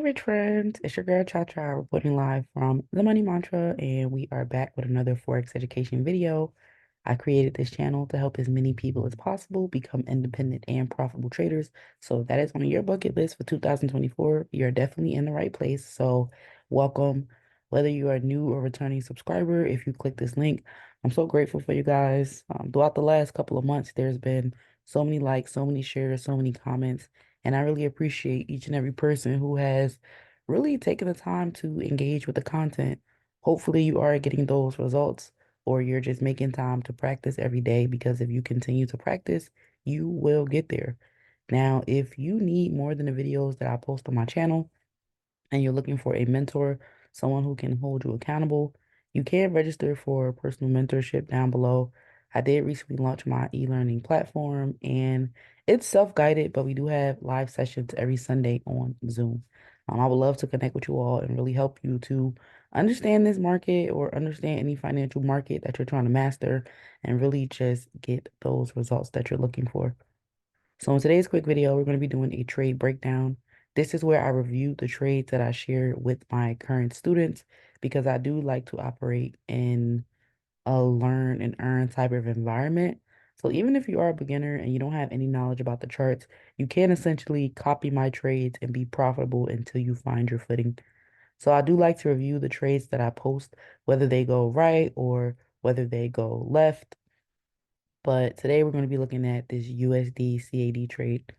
rich friends. It's your girl Cha Cha reporting live from the Money Mantra, and we are back with another Forex education video. I created this channel to help as many people as possible become independent and profitable traders. So if that is on your bucket list for 2024, you're definitely in the right place. So welcome, whether you are a new or returning subscriber. If you click this link, I'm so grateful for you guys. Throughout the last couple of months, there's been so many likes, so many shares, so many comments. And I really appreciate each and every person who has really taken the time to engage with the content. Hopefully, you are getting those results, or you're just making time to practice every day, because if you continue to practice, you will get there. Now, if you need more than the videos that I post on my channel, and you're looking for a mentor, someone who can hold you accountable, you can register for personal mentorship down below. I did recently launch my e-learning platform, and it's self-guided, but we do have live sessions every Sunday on Zoom. I would love to connect with you all and really help you to understand this market or understand any financial market that you're trying to master and really just get those results that you're looking for. So in today's quick video, we're going to be doing a trade breakdown. This is where I review the trades that I share with my current students, because I do like to operate in a learn and earn type of environment. So even if you are a beginner and you don't have any knowledge about the charts, you can essentially copy my trades and be profitable until you find your footing. So I do like to review the trades that I post, whether they go right or whether they go left. But today we're going to be looking at this USDCAD trade.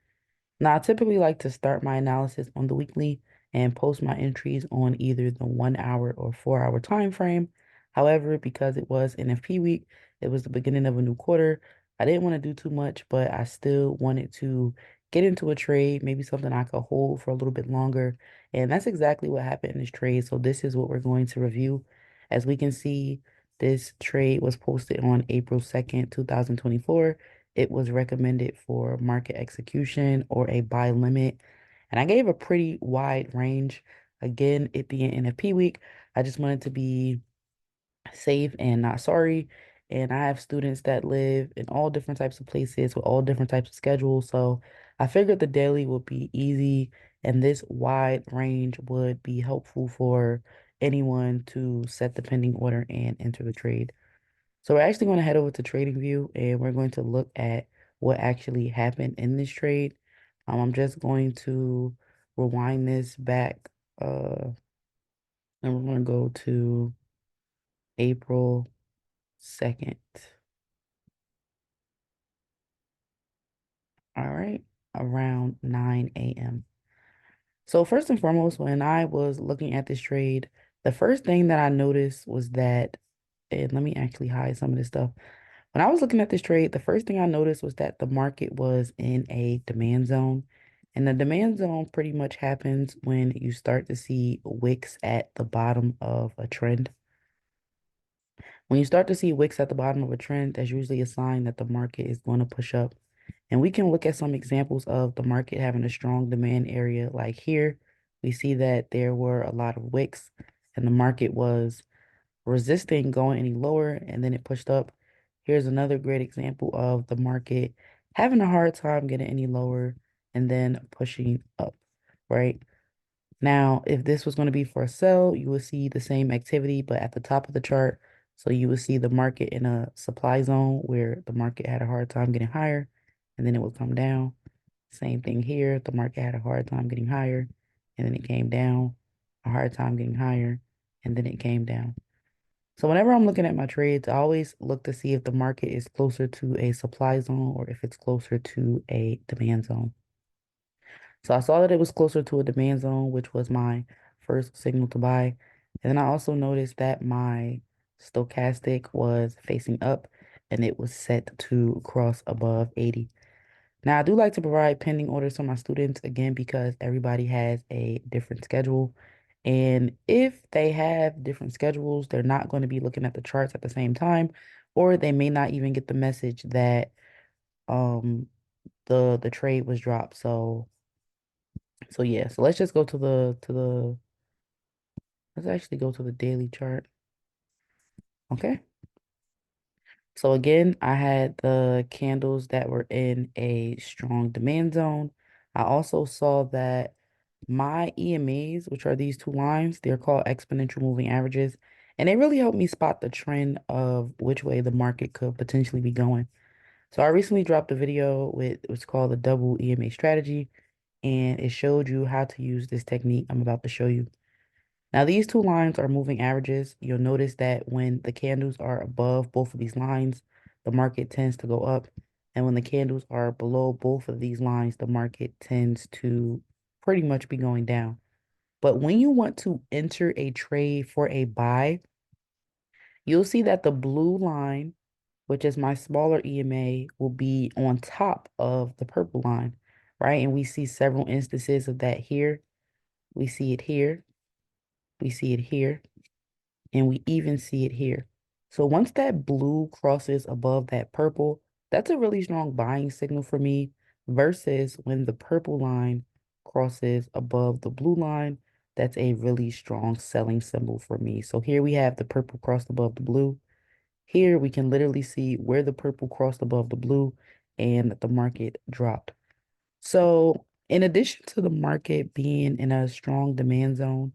Now, I typically like to start my analysis on the weekly and post my entries on either the 1 hour or 4 hour time frame. However, because it was NFP week, it was the beginning of a new quarter. I didn't want to do too much, but I still wanted to get into a trade, maybe something I could hold for a little bit longer. And that's exactly what happened in this trade. So this is what we're going to review. As we can see, this trade was posted on April 2nd, 2024. It was recommended for market execution or a buy limit. And I gave a pretty wide range. Again, it being NFP week, I just wanted to be safe and not sorry. And I have students that live in all different types of places with all different types of schedules. So I figured the daily would be easy, and this wide range would be helpful for anyone to set the pending order and enter the trade. So we're actually going to head over to TradingView, and we're going to look at what actually happened in this trade. I'm just going to rewind this back, and we're going to go to April 2nd. All right, around 9 a.m. So first and foremost, when I was looking at this trade, the first thing that I noticed was that, and let me actually hide some of this stuff. When I was looking at this trade, the first thing I noticed was that the market was in a demand zone. And the demand zone pretty much happens when you start to see wicks at the bottom of a trend. When you start to see wicks at the bottom of a trend, that's usually a sign that the market is going to push up. And we can look at some examples of the market having a strong demand area. Like here, we see that there were a lot of wicks and the market was resisting going any lower, and then it pushed up. Here's another great example of the market having a hard time getting any lower and then pushing up, right? Now, if this was going to be for a sell, you would see the same activity, but at the top of the chart. So you would see the market in a supply zone where the market had a hard time getting higher, and then it would come down. Same thing here. The market had a hard time getting higher, and then it came down, a hard time getting higher, and then it came down. So whenever I'm looking at my trades, I always look to see if the market is closer to a supply zone or if it's closer to a demand zone. So I saw that it was closer to a demand zone, which was my first signal to buy. And then I also noticed that my stochastic was facing up and it was set to cross above 80. Now, I do like to provide pending orders for my students, again, because everybody has a different schedule. And if they have different schedules, they're not going to be looking at the charts at the same time, or they may not even get the message that um the trade was dropped. So yeah, so let's just go to the let's actually go to the daily chart. Okay. So again, I had the candles that were in a strong demand zone. I also saw that my EMAs, which are these two lines, they're called exponential moving averages, and they really help me spot the trend of which way the market could potentially be going. So I recently dropped a video with what's called the double EMA strategy, and it showed you how to use this technique I'm about to show you. Now, these two lines are moving averages. You'll notice that when the candles are above both of these lines, the market tends to go up. And when the candles are below both of these lines, the market tends to pretty much be going down. But when you want to enter a trade for a buy, you'll see that the blue line, which is my smaller EMA, will be on top of the purple line, right? And we see several instances of that here. We see it here. We see it here. And we even see it here. So once that blue crosses above that purple, that's a really strong buying signal for me versus when the purple line crosses above the blue line, that's a really strong selling symbol for me. So here we have the purple crossed above the blue. Here we can literally see where the purple crossed above the blue and the market dropped. So in addition to the market being in a strong demand zone,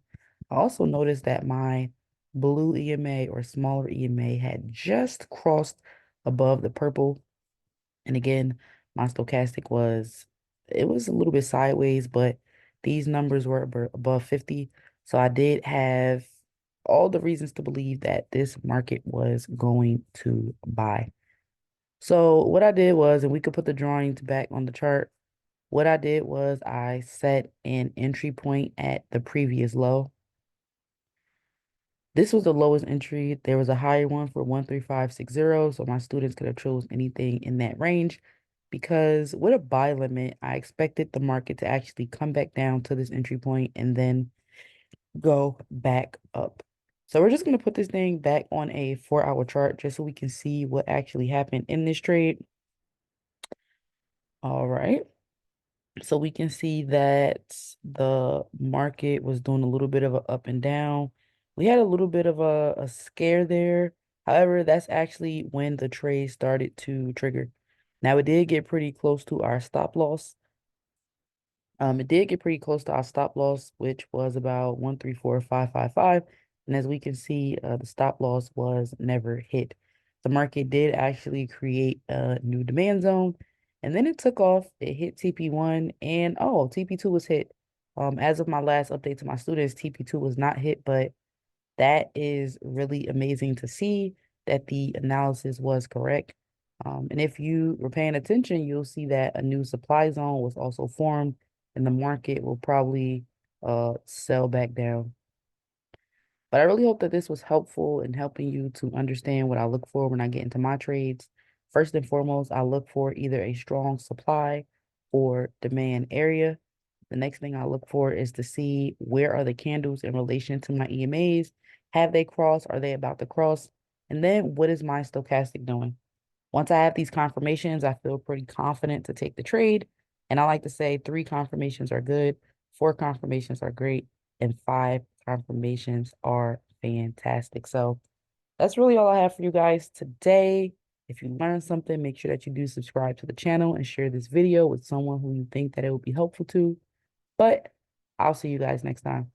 I also noticed that my blue EMA or smaller EMA had just crossed above the purple. And again, my stochastic it was a little bit sideways, but these numbers were above 50. So I did have all the reasons to believe that this market was going to buy. So what I did was, and we could put the drawings back on the chart. What I did was I set an entry point at the previous low. This was the lowest entry. There was a higher one for 13560, so my students could have chose anything in that range because with a buy limit, I expected the market to actually come back down to this entry point and then go back up. So we're just going to put this thing back on a 4-hour chart just so we can see what actually happened in this trade. All right. So we can see that the market was doing a little bit of a up and down. We had a little bit of a scare there. However, that's actually when the trade started to trigger. Now, it did get pretty close to our stop loss. It did get pretty close to our stop loss, which was about 134,555. And as we can see, the stop loss was never hit. The market did actually create a new demand zone, and then it took off. It hit TP1, and oh, TP2 was hit. As of my last update to my students, TP2 was not hit, but that is really amazing to see that the analysis was correct. And if you were paying attention, you'll see that a new supply zone was also formed and the market will probably sell back down. But I really hope that this was helpful in helping you to understand what I look for when I get into my trades. First and foremost, I look for either a strong supply or demand area. The next thing I look for is to see where are the candles in relation to my EMAs. Have they crossed? Are they about to cross? And then what is my stochastic doing? Once I have these confirmations, I feel pretty confident to take the trade. And I like to say 3 confirmations are good, 4 confirmations are great, and 5 confirmations are fantastic. So that's really all I have for you guys today. If you learned something, make sure that you do subscribe to the channel and share this video with someone who you think that it would be helpful to. But I'll see you guys next time.